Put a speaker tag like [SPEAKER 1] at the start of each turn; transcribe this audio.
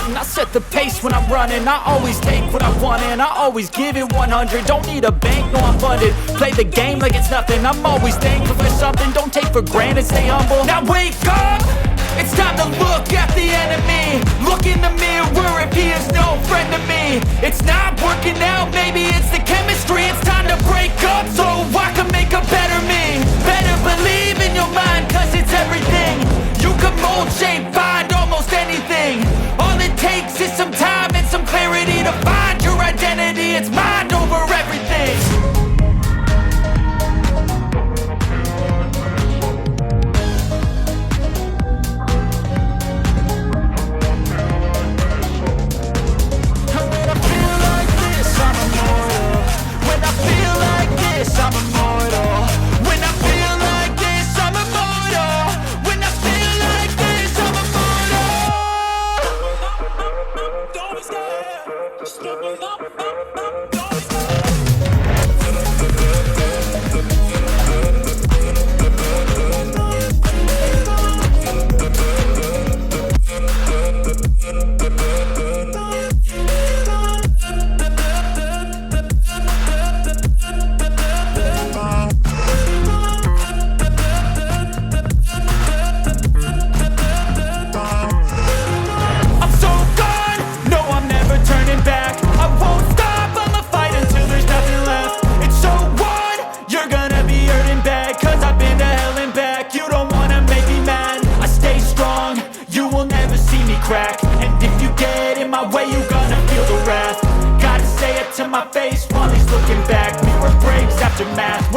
[SPEAKER 1] stunting, I set the pace when I'm running. I always take what I want and I always give it 100. Don't need a bank, no I'm funded. Play the game like it's nothing, I'm always thankful for something. Don't take for granted, stay humble. Now wake up! It's time to look at the enemy. Look in the mirror if he is no friend to me. It's not working out, maybe it's the chemistry. It's time to break up so I can make a better me. Better believe in your mind, cause it's everything. You can mold, shape, find almost anything. All it takes is some time and some clarity to find your identity. It's mind over everything. I'm immortal. When I feel like this, I'm immortal. When I feel like this, I'm immortal. Don't be scared. Just give it up. Don't be crack. And if you get in my way, you gonna feel the wrath. Gotta say it to my face while he's looking back. Mirror breaks after math.